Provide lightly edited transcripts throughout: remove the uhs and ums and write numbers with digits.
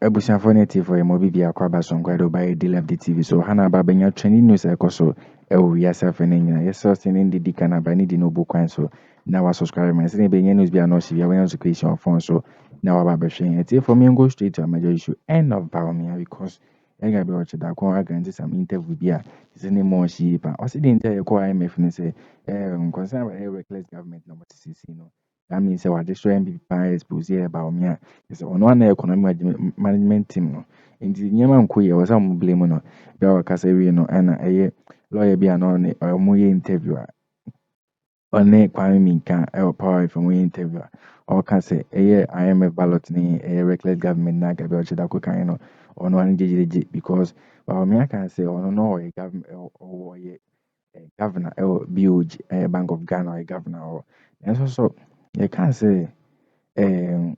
Ebusiafo native for mo bibia kwa ba so nkwado by Likee TV. So hana ba benya trending news ekoso ewo yourself nyina. Yes so in the kana ba ni di no bukwan so na wa subscribe me say benya news bia no shibia when you creation of phone so na wa ba be hwe. It for me go straight to a major issue end of BAWUMIA because I got be watch that kon agree some interview bia is any more sheep. O say the interview ko IMF ni say concern about reckless government number 6 no. That means say what destroy NPP expose BAWUMIA. Is on one economic management team no. Nti nyema nko ye wasa mo blame no. Bia wakasa wi no na lawyer bia no ne mo ye interview a one Minkah power from we interview or can say IMF ballot ni reckless government na Gabby Ochida kan no ono an jejeje because me can say ono no a government or governor BOG Bank of Ghana or governor or and so you can say John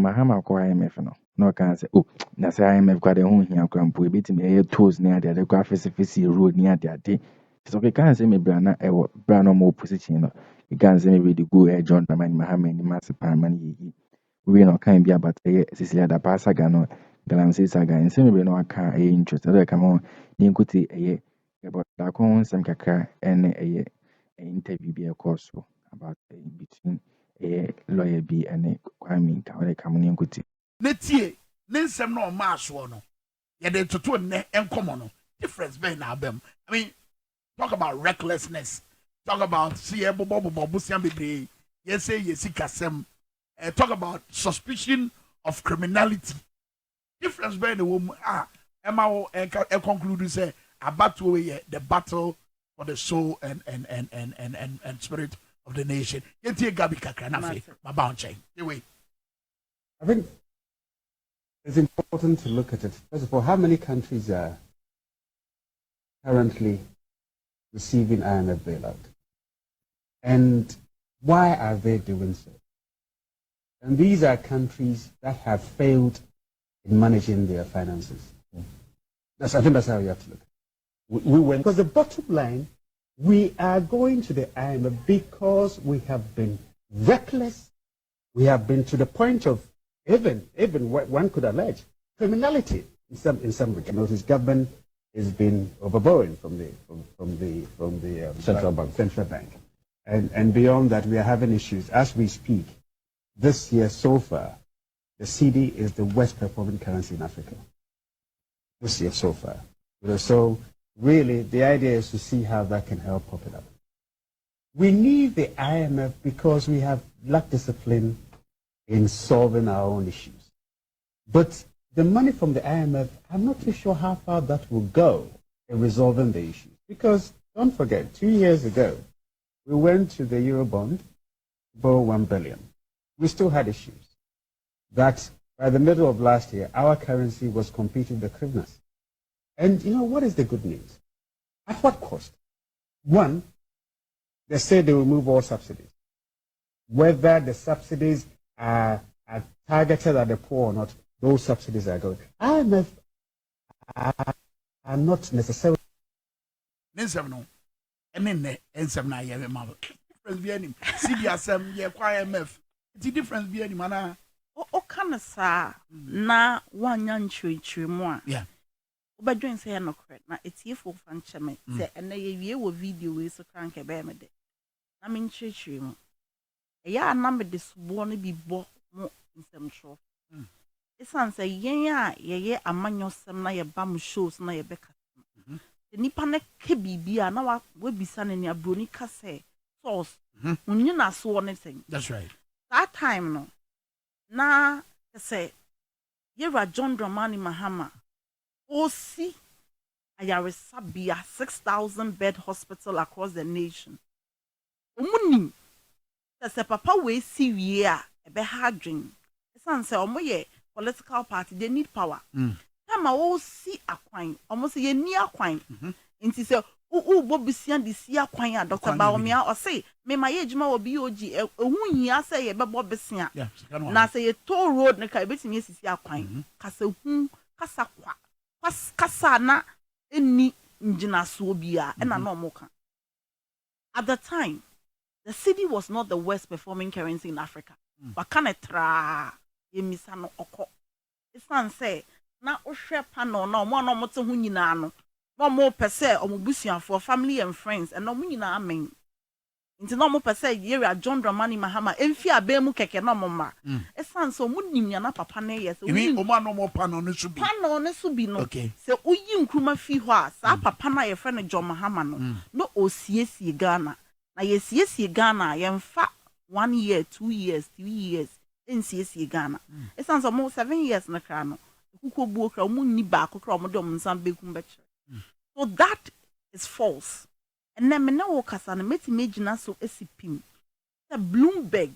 Mahama ko IMF no can say oh na say IMF kwa de hu hia krampo ebetimi tools near the kwa face road near the so we can say maybe na brand more position no we can say maybe the go John Mahama ni massive parliament yi we no can be about Cecilia da pasa gano galamse saga and say maybe no aka interest that come on ni nkuti about that kon some kakra and interview be a course about between lawyer B and Minkah or come ni nkuti netie ne nsɛm na ɔma asoɔ no yɛde toto ne nkɔmɔ no difference bɛn na abɛm I mean talk about recklessness talk about see bobo busian bebree yes say yes kasɛm talk about suspicion of criminality difference bɛn na wɔm ɛma wo conclude say abatoɔ yɛ the battle for the soul and spirit of the nation yɛntie Gabby kakra na fe baba on chain anyway I think it's important to look at it. First of all, how many countries are currently receiving IMF bailout? And why are they doing so? And these are countries that have failed in managing their finances. I think that's how you have to look. We went because the bottom line, we are going to the IMF because we have been reckless. We have been to the point of even what one could allege criminality in some regards. Notice government has been overborrowing from the central bank, and beyond that we are having issues as we speak. This year so far, the CD is the worst performing currency in Africa. This year so far, so really the idea is to see how that can help pop it up. We need the IMF because we have lacked discipline in solving our own issues. But the money from the IMF, I'm not too sure how far that will go in resolving the issues. Because don't forget, 2 years ago, we went to the Eurobond, borrow 1 billion. We still had issues. That by the middle of last year, our currency was competing with the Crɪmɪnalɪtiēŝ. And you know, what is the good news? At what cost? One, they say they will remove all subsidies. Whether the subsidies are targeted at the poor or not, those subsidies are going. IMF are not necessarily. No, and then some na ye ma difference be any CDSM ye kwa IMF the difference be any mana o kana sa na wanya nchwechwe mu a yeah obadwen say no correct na etiefo fan cheme say ena ye wie wo video we so kan ke be me de na me nchwechwe mu ya na me de subo no bi bo mo nsem tro isan say yen a ye amanyosem na ye bam shows na ye beka nipa na ke bibia na wa bisa na ni abroni ka say source unyi na so on thing that's right that time no na say Yera John Dramani Mahama osi ayaresabia 6,000 bed hospital across the nation omuni say papa we si wie a ebe hadwin esan say omoye political party they need power Tama osi akwan almost ye ni akwan nti say bobisian di si akwan a Dr. BAWUMIA o say me ma ye djuma obi oji ehun hia say ye bebo bisia na say ye toll road ne ka betimi esisi akwan kasa hu kasa kwa kasa na eni njina so bia e na no moka. At the time the city was not the worst performing currency in Africa. But can it tra ye misa no okọ esan say na ohwe panel na omo na omote ho nyina no na omo pese omo busuafo family and friends and omo nyina amen nti na omo pese yera John Dramani Mahama emfi abemu keke na omo ma esan so omo nim na papa na ye so omo na omo panel no so bi no se oyi nkruma fi ho a sa papa na ye friend John Mahama no osiesie Ghana na ye siesie Ghana ye mfa 1 year 2 years 3 years nsiesie Ghana esan so mo 7 years na kra no kuko buo kra omo ni ba akokra omo de omo nsan bekum be kire so that is false and then me na wo kasa na meti megina so esipim the Bloomberg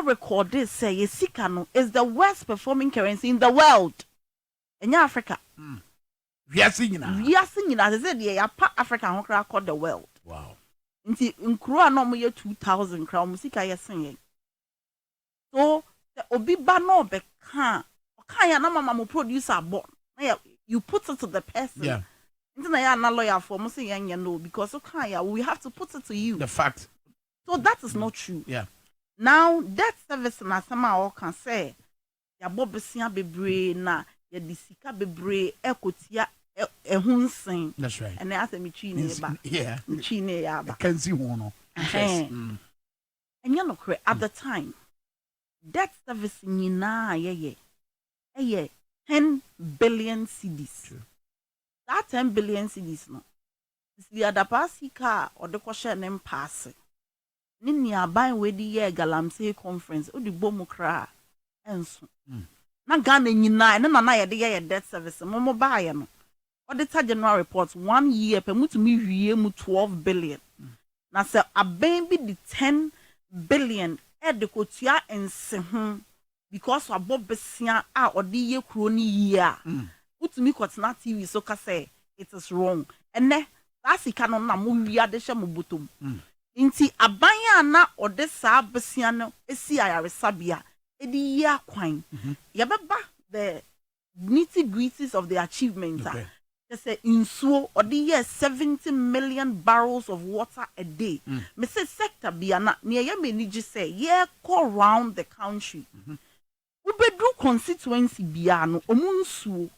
record this say yesika no is the worst performing currency in the world in Africa wiase nyina they say the ya pa Africa ho kra called the world wow nti nkuro na omo ye 2000 kra omo sika yesen ye so the obi ba no be kan ya na mama mo producer born you put it to the person yeah into na ya na lawyer for mo say yan no because we have to put it to you the fact so that is not true yeah now that service na sama all can say ya bobesia bebre na ya disika bebre ekotia ehunsen that's right and I say me chi ne ba yeah chi ne ya ba can see ho no and you know at the time that service nyina ye 10 billion cedis. True. That 10 billion cedis no. The adapasika or the question and pass. Nini aban we di ye galamsey conference o di bomu kra enso. Na Ghana nyina na na ye de ye debt service mo ba ye no. Auditor General reports 1 year per mutumi wie mu 12 billion. Na se aban bi di 10 billion e de kotua ense ho because abob besia a odi ye kuro ni year utumi kotena TV so ka say it is wrong ene asika no na mo wia de hye mo botom nti aban na ode sa besia no esi ayaresabia edi ye akwan ye beba the nitty gritties of the achievements they say insuo ode ye 70 million barrels of water a day me say sector bia na ne ye me ni say ye go around the country ubedru constituency bia no omunsuo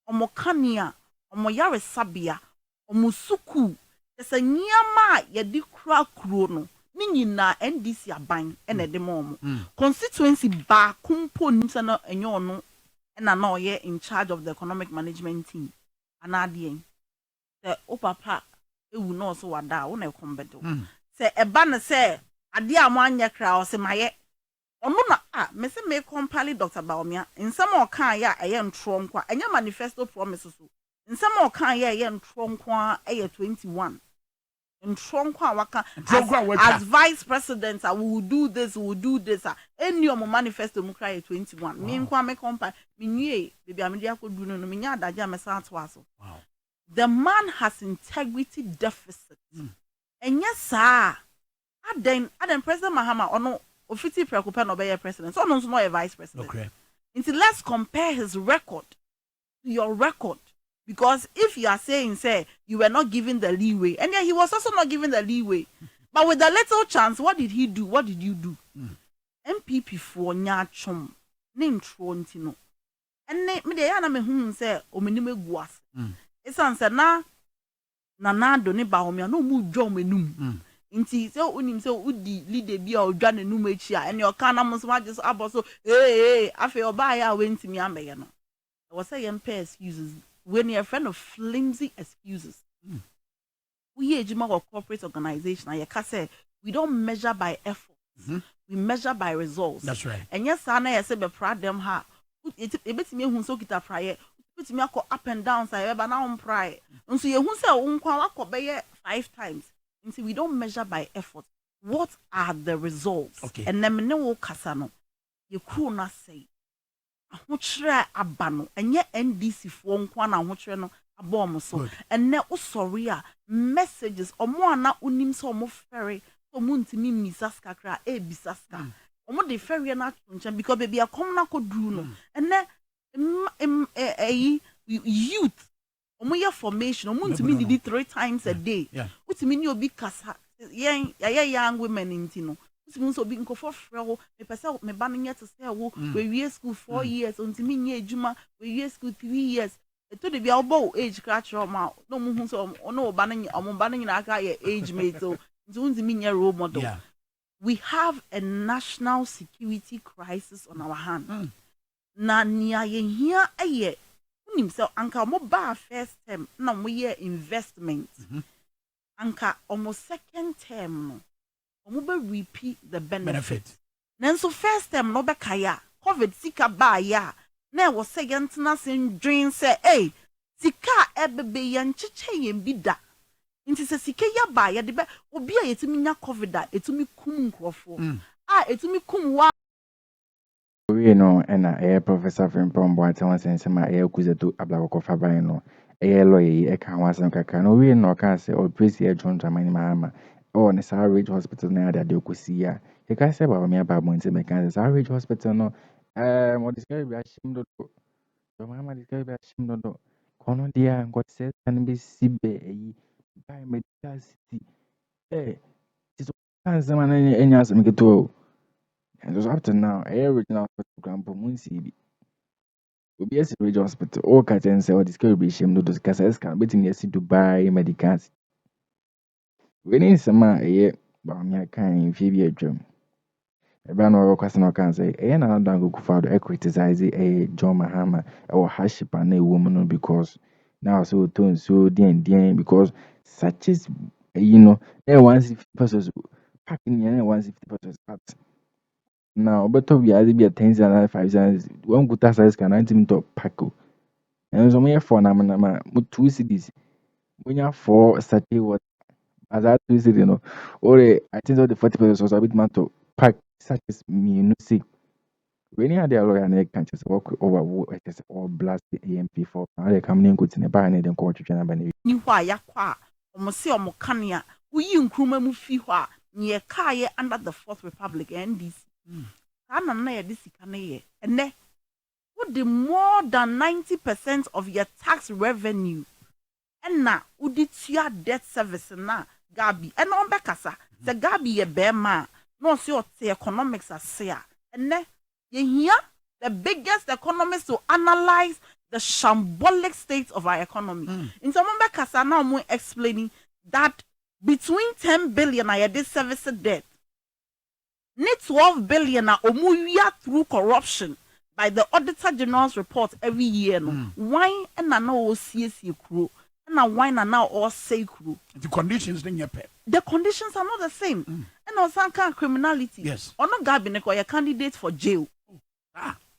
omo kanea omo yaresabia omo suku ese nyama ye di kura kuro no ni nyina NDC aban ene de mo constituency ba kumpo nse no enyo no ena na oye in charge of the economic management team anadie se opapa ewu no so wada wo na ekombedo se eba ne se ade a mo anya kra o se maye ono na me se me compile Dr. BAWUMIA nsem o kan ya eye ntro nkwa enya manifesto promises so nsem o kan ya eye ntro nkwa eye 21 ntro nkwa waka as vice president I will do this any of my manifesto mu cry 21 me nkwa me compile me nwie bebi amedi akodu no me nya adaja me san to aso wow the man has integrity deficit enya sa aden President Mahama ono ofiti preoccupy no be president so no a vice president okay until let's compare his record to your record because if you are saying say you were not given the leeway and yet he was also not given the leeway but with the little chance what did he do what did you do NPP for nya chom ne ntro ntino enne me de ya na me hu say omenim egu ase esan say na do ne BAWUMIA no mu dwom enum nti se unim se udi leader bia odwa nanum echi a ene oka na mo so magye so aboso afi oba ya wentimi ameye no I was say excuses when you're a friend of flimsy excuses we ejima of corporate organization and you can say we don't measure by effort we measure by results that's right and yes na you say be proud them ha ebetimi ehun so kita praye ebetimi akọ up and down say be na on praye nso ye hu say unkwa akọ be 5 times. See, we don't measure by effort. What are the results? Okay. And then no kasa no. You could not say. Ahotre abano. And yet NDC for nkwa na ahotre no abom so. And ne sorry messages omo na unim so omo ferry omo ntimi misaska kra bisaska. Omo de ferry na tunchen because baby akom na kodru no. And ne youth omo your formation omo ntimi did 3 times a day. Yeah. Utimi ni obi kasa young women intino so be for frɛ me pese me ba no nyɛ te sɛ wo we school 4 years until me nyɛ adwuma we school 3 years to the bia obo age crash ma no mu hu so no ba no nyina aka ye age mate so until me nyɛ role model. We have a national security crisis on our hand. Na nia ye hia aye unim se anka mo ba first term na mo ye investment. Anka almost second term no omo be repeat the benefit. Nanso first term no be kaya covid sika ba ya na wo se yentena sen dream say eh sika ebebe ye ncheche ye bi da nti se sika ya ba ya de be obi a yetimi nya covid a etumi kum nkrofo etumi kum wa we no na professor Frimpong Boateng wa sense ma kuzetu ablako faban no lawyer e ka wasan kaka no we no ka se o presi e John Dramani Mahama o ne Sarage Hospital na ada de okusi ya e ka se BAWUMIA ba monte me kan Sarage Hospital no mo describe ya shim do Mahama describe ya shim do kono dia ngot se tan be sibe yi by medical city it's kan zaman enya se me keto and just up to now original program for munsi Obi esi Sarage Hospital o ka chen se o describe be shim do kasa scan betin yesi Dubai medical city we need sama BAWUMIA kan fi bi adwam ebe na o kwasa na kan say na dango kufado criticize John Mahama or hardship na ewo no because now so ton so den because such is 150 pesos packing 150 pesos but now better be as be 10 and 5 cents one good size can 90 minute pack and so me for na mo 2 cedis when you 4 sachet what as that 2 cedis or I think so the 40 pesos was a bit man to pack such as me see when you had a lawyer and can't just walk over or blast the AMP for they come in good in a bar and then court to China. ni hwa ya kwa omo se omo kanea uyi nkruma mu fi hwa ne kaaye under the Fourth Republic NDC kana na ye disika na ye ene would more than 90% of your tax revenue ena udi tua debt service na Gabby ena on bekasa the Gabby ye be ma no se o te economics ase ene ye here the biggest economists to analyze the shambolic state of our economy. In some bekasa now mo explaining that between 10 billion a this service debt, ni 12 billion a omuya through corruption by the Auditor General's report every year. No, why and now all CSC crew and why now all say crew. The conditions then you pay. The conditions are not the same. And also kind criminality. Yes. Or no Gabby ne a candidate for jail.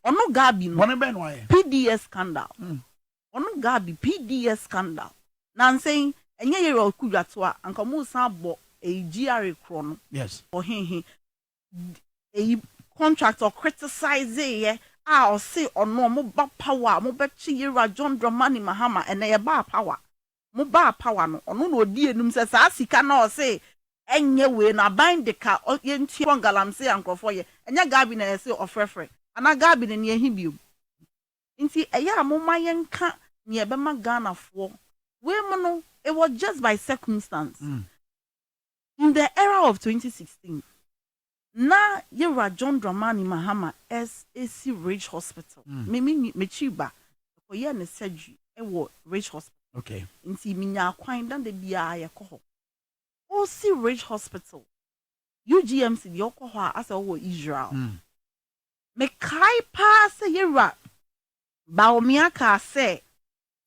Or no Gabby no. PDS scandal. Or no Gabby PDS scandal. Now I'm saying and ye ro kudwatoa anka mu san bo a GRA chrono. Yes. Or he a contractor criticize ye or say or no mo ba power mo be chi yera John Dramani Mahama and e ba power. Mo ba power no ono no odi enum se sa sika na o say enye we na bind the car ye nti wangalam say ankrofo ye enya Gabby na say ofrefre ana Gabby ne ye hibio nti eya amoma ye nka ne e be ma Ghana fo we mo no it was just by circumstance. In the era of 2016 na yera John Dramani Mahama SAC Ridge Hospital me chiba ko ye ne surgery e wo Ridge Hospital. Okay. Nti minya kwan dan de bia ye ko ho o si Ridge Hospital UGMC de ko ho as wo Israel me kai pa se yera BAWUMIA ka se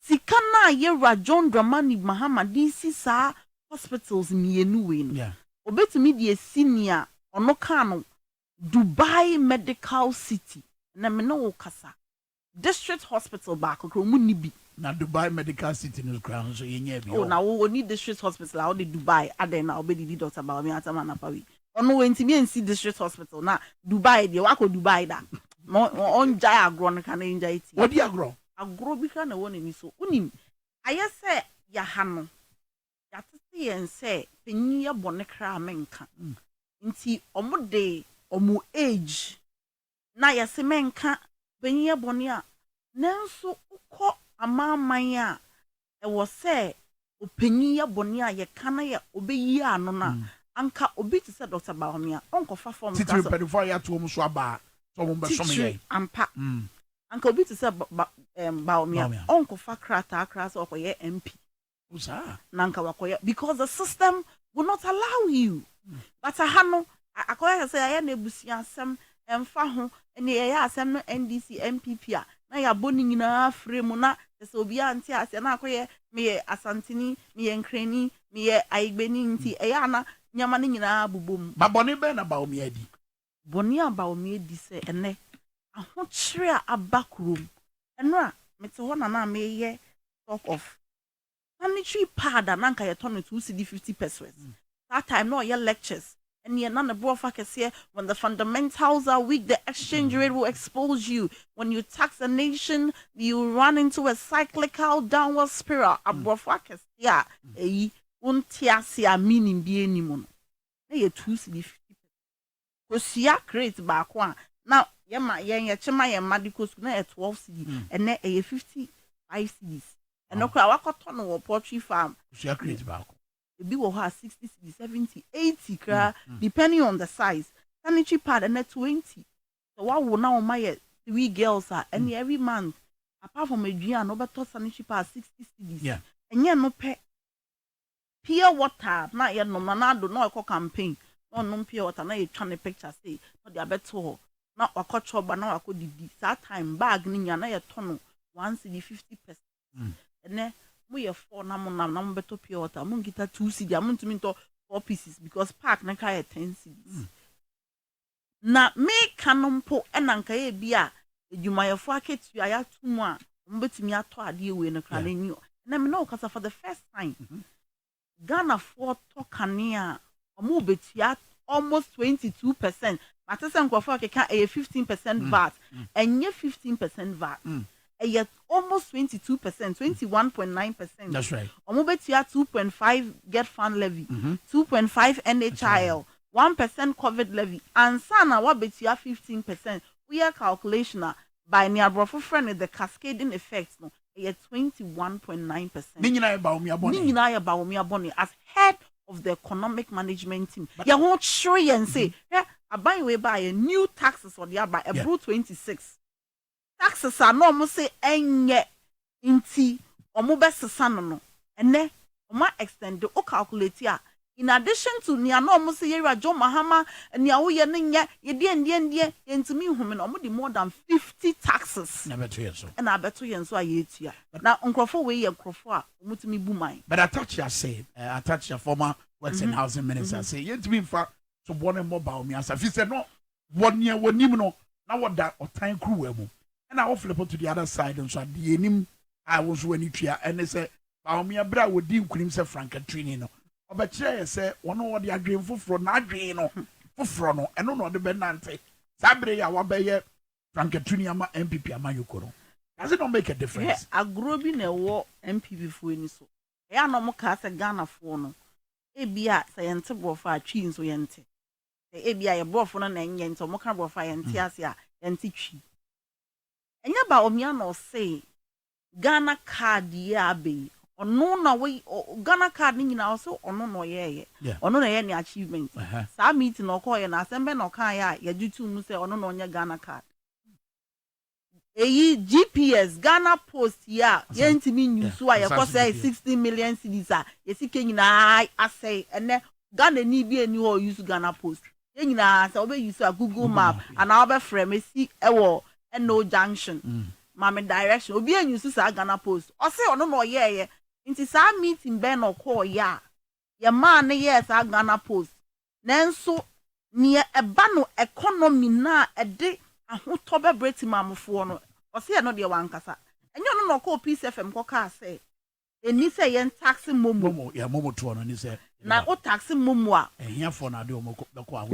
sika na yera John Dramani Mahama DC sa hospitals mienu we no Yeah. obetumi de senior ono ka no Dubai Medical City na me no kasa district hospital ba kokro mu ni bi Na Dubai Medical City no ground so yenye bi. oh na wo ni district hospital how de Dubai aden na obedi Dr. BAWUMIA atama na pawi ono we ntimi ensi district hospital na Dubai de wako Dubai da no on jai agro no kan enjai ti What di agro? agro bi ka na woni ni so unim ayese ya ha no ya tete yen se penyi ya bone kra menka nti omo de omo age na yese menka penyi ya bone a nanso ukọ amaman a e wo se openyi ya bone a ye kana ya obeyi ano na anka obi to say Dr. BAWUMIA onkofa form titiri pedifo ya to mu so aba so mo be so me ye ampa anka obi to say BAWUMIA onkofa krata so okoye MP usa nanka wakoye because the system will not allow you but ahano akoye say ya na ebusia asem emfa ho ene ya asem no NDC NPP a na ya boni nyina frame na se obi anti ase na akoye me asantini me nkrani me aigbeni nti eya na nyama ni nyina bubom ba boni be na BAWUMIA di boni a BAWUMIA di se ene ahokyere a abakurom eno a mete ho na me ye talk of sanitary pad na nka ye turn to cedi 50 pesos that time no ye lectures and ye none of Kesi when the fundamentals are weak the exchange rate will expose you when you tax a nation you run into a cyclical downward spiral abrofa Kesi eyi untiasi a meaning bi enimu no na ye 2 cedi 50 kosia create ba ko a now ye ma ye chema ye medical school na 12 cedi and na ye 55 cedis and no kra wakoto no wo poultry farm kosia create ba ko ebi wo ha 60 cedi 70 80 kra depending on the size sanitary pad and 20 so wa wo na o ma ye 3 girls and every month apart from aduan no beto sanitary pad 60 cedis yeah enye no pe pure water na ye no na do no e campaign no pure water na ye twa ne picture say no de abeto na wakocho ba na wakodidi that time bag ni nya na ye to no 1 cedi 50%. And we are 4 na mo beto pure water mo ngita 2 cedi am ntumi nto 4 pieces because pack na ka 10 cedis na me kanompo enanka ye bia edwumayefo aketu aya tumu a mo betumi ato ade we no kra na nyi na me no kasa for the first time Ghana for to kania omo betia almost 22% matese nkofo akeka 15% VAT enye 15% VAT yet almost 22%, 21.9%. That's right. Omobetia 2.5 get fund levy, 2.5 NHIL, 1% COVID levy, and sana wabetia 15%. We are calculation by near brofo friend the cascading effects no yet 21.9%. Ninyina ya BAWUMIA boni as head of the economic management team. Ya won't show and say, yeah, I buy way by a new taxes for the by a April 26. Taxes are no mo say enye inti omo besesa no ene omo extend o calculate ya in addition to nia no mo say yera jo mahama nia wo ye ne nya ye die entimi home no omo di more than 50 taxes na beto ye so na beto ye so ayetua na nkrofo we ye nkrofo a omo timi bu man but I touch your former works and housing minister say yentimi mfa so bone mo BAWUMIA sa fi say no wonye wonim no na woda otan kru emu and I flip to the other side and so the enim I was when you tria and they say BAWUMIA bra would dim cream say Frankatrini no obetire say one of the agree for na agree no for no and no the benante sabre ya wabeye Frankatrini ama NPP ama yukoro does it not make a difference agrobi na wo NPP fo ni so ya no mo ka say Ghana fo no e bia say yente brofo atwi nso yente e bia ye brofo no na enye nto mo ka brofo yente ase a yente twi enya BAWUMIA no say Ghana card ya be ono na we Ghana card ni nyina also ono no ye ono na ye ni achievement sa meet no call ye na asembe no kan ya ye dutu mu say ono no nye Ghana card eyi GPS Ghana Post ya ye ntimi nyusu a ye ko say 60 million cedis a ye sike nyina asay ene Ghana ni bi eni ho use Ghana Post ye nyina say obe use a Google Map and obe frame esi ewo no junction mama direction obi anyusu sa Ghana Post o say ono no ye nti sa meeting be no call ya ye man ne ye sa Ghana Post nenso ne eba no economy na ede ahoto be breti mamfo no o say no de wankasa enyo no no call Peace FM ko ka say eni say ye taxi momo ya momo to no ni say na o taxi momo a ehia for na de o moko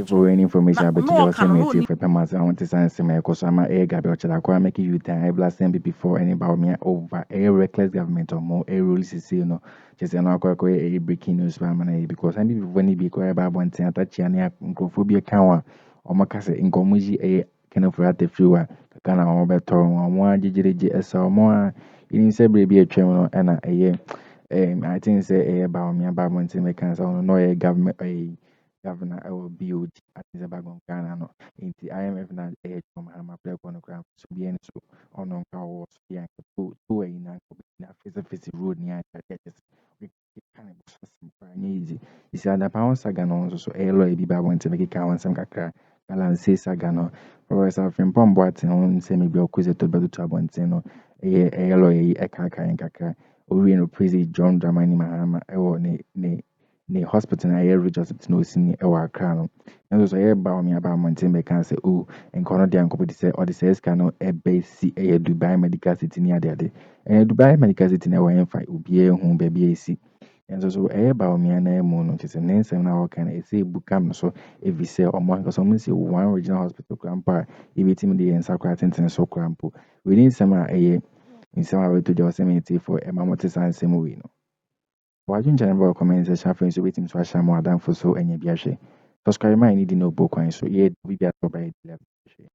for any information about your community for permas I want to say my kosama Gabby ochela kwa make you time blast NPP before any BAWUMIA over a reckless government or more a rule you know just an a breaking news because NPP when he be kwa ba bonten atachi ane nkrofobia kanwa o makase nkomuji e kind of rat fewer kana o beto o ajijireje esa o in say baby a twem no na I think say BAWUMIA ba bonten make kan so no government governor ɛwɔ BOD ate sɛ bagon Ghana no nti IMF na ɛyɛ twom hama plɛ kɔ no kora so bi ɛno so ɔno nka wɔ so bi anka to ɛyi na nka na fesi road ni ata churches we kind of some easy isi adapa ho saga no nso so ɛyɛ lawyer bi ba abɔnten mekeka ho nsɛm kakra balance saga no Professor Frimpong Boateng ho nsɛm bi ɔkɔsɛ to bɛto abɔnten no ɛyɛ lawyer yi ɛka nkakra owie no President John Dramani Mahama ɛwɔ ne hospital na ɛyɛ Ridge Hospital na osi ni ɛwɔ Accra no ɛnso so ɛyɛ BAWUMIA ba abɔnten bɛka sɛ nka ɔno deɛ nkɔpɔ de sɛ ɔde sɛ sika no ɛbɛsi ɛyɛ Dubai Medical City ne adeade ɛyɛ Dubai Medical City na ɛwɔ yɛmfa obiara hu baabi a ɛsi ɛnso so ɛyɛ BAWUMIA na ɛmu no kyerɛ sɛ ne nsɛm na wɔka no ɛsɛ ebu kam no so ɛfiri sɛ ɔmo ankasa ɔmo si one regional hospital kora mpo a yɛbɛtumi de yɛn nsa kora tenten so kora mpo wei ne nsɛm a ɛyɛ nsɛm a wɔto gya ɔsɛm ɛtiefo ɛma mo te saa nsɛm wei no wadwinkyɛn bɔ comment section afei nso wobɛtumi so ahyɛ mo adamfo so anya bi ahwɛ subscribe ma ne di no bo kwan so yɛ biribi atɔ ba yɛ di